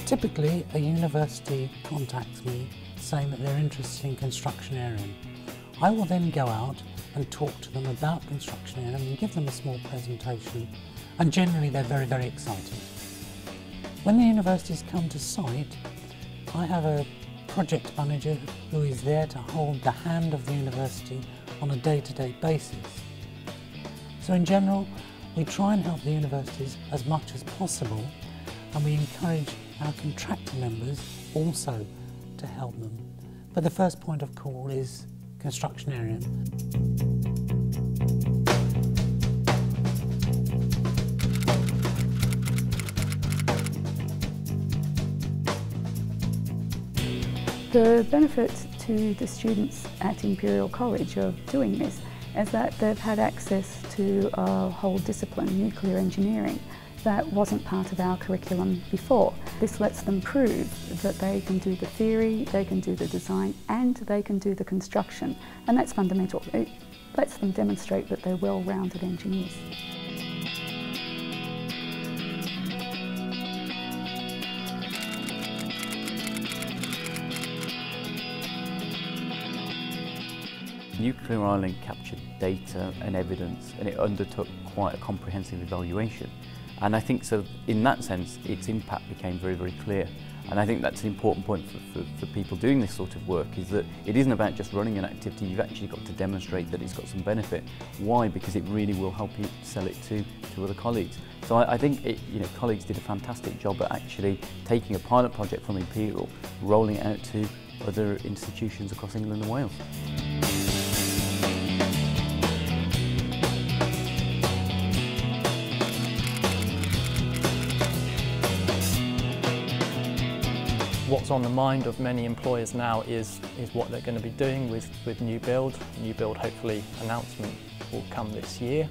Typically, a university contacts me saying that they're interested in construction area. I will then go out and talk to them about construction area and give them a small presentation, and generally they're very, very excited. When the universities come to site, I have a project manager who is there to hold the hand of the university on a day-to-day basis. So in general, we try and help the universities as much as possible, and we encourage our contractor members also to help them. But the first point of call is construction area. The benefit to the students at Imperial College of doing this is that they've had access to a whole discipline, nuclear engineering, that wasn't part of our curriculum before. This lets them prove that they can do the theory, they can do the design, and they can do the construction, and that's fundamental. It lets them demonstrate that they're well-rounded engineers. Nuclear Island captured data and evidence, and it undertook quite a comprehensive evaluation. And I think so in that sense its impact became very, very clear. And I think that's an important point for people doing this sort of work, is that it isn't about just running an activity, you've actually got to demonstrate that it's got some benefit. Why? Because it really will help you sell it to other colleagues. So I think colleagues did a fantastic job at actually taking a pilot project from Imperial, rolling it out to other institutions across England and Wales. What's on the mind of many employers now is what they're going to be doing with New Build. New Build, hopefully, announcement will come this year.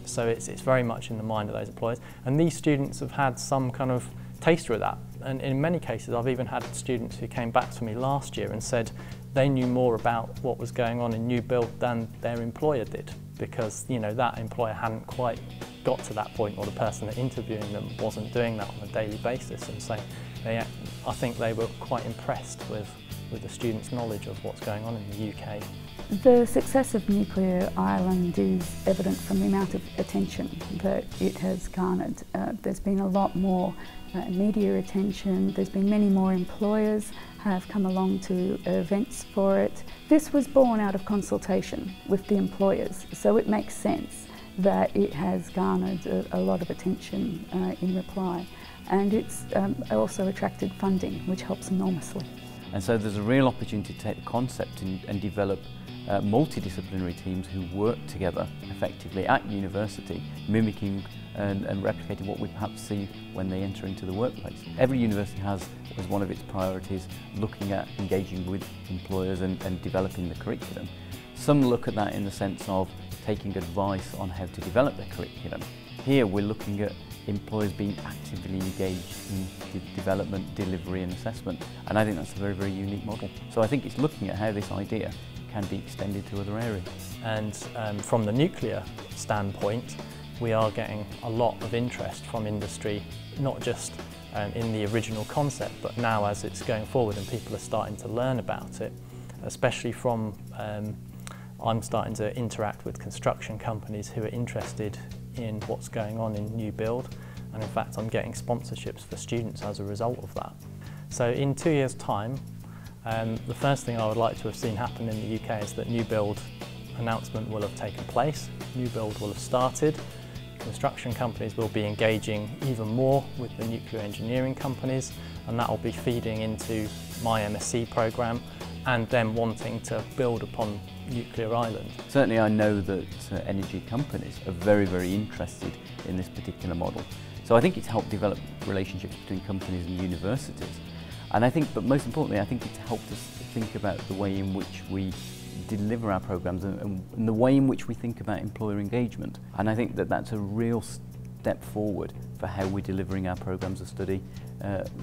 So it's very much in the mind of those employers. And these students have had some kind of taster of that. And in many cases, I've even had students who came back to me last year and said they knew more about what was going on in New Build than their employer did, because that employer hadn't quite got to that point, or the person that interviewing them wasn't doing that on a daily basis. And so I think they were quite impressed with the students' knowledge of what's going on in the UK. The success of Nuclear Island is evident from the amount of attention that it has garnered. There's been a lot more media attention, there's been many more employers have come along to events for it. This was born out of consultation with the employers, so it makes sense that it has garnered a lot of attention in reply. And it's also attracted funding, which helps enormously. And so there's a real opportunity to take the concept and develop multidisciplinary teams who work together effectively at university, mimicking and replicating what we perhaps see when they enter into the workplace. Every university has, as one of its priorities, looking at engaging with employers and developing the curriculum. Some look at that in the sense of taking advice on how to develop their curriculum. Here we're looking at employers being actively engaged in the development, delivery and assessment, and I think that's a very, very unique model. So I think it's looking at how this idea can be extended to other areas. And from the nuclear standpoint, we are getting a lot of interest from industry, not just in the original concept, but now as it's going forward and people are starting to learn about it, especially from I'm starting to interact with construction companies who are interested in what's going on in New Build, and in fact I'm getting sponsorships for students as a result of that. So in 2 years' time, the first thing I would like to have seen happen in the UK is that New Build announcement will have taken place, New Build will have started, construction companies will be engaging even more with the nuclear engineering companies, and that will be feeding into my MSc programme and them wanting to build upon Nuclear Island. Certainly I know that energy companies are very, very interested in this particular model. So I think it's helped develop relationships between companies and universities. And I think, but most importantly, I think it's helped us think about the way in which we deliver our programmes and the way in which we think about employer engagement. And I think that that's a real step forward for how we're delivering our programmes of study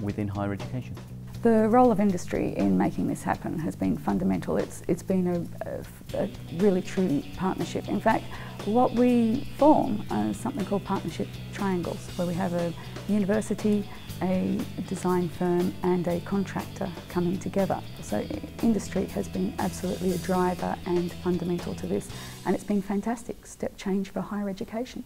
within higher education. The role of industry in making this happen has been fundamental. It's been a really true partnership. In fact, what we form is something called partnership triangles, where we have a university, a design firm and a contractor coming together. So industry has been absolutely a driver and fundamental to this, and it's been fantastic step change for higher education.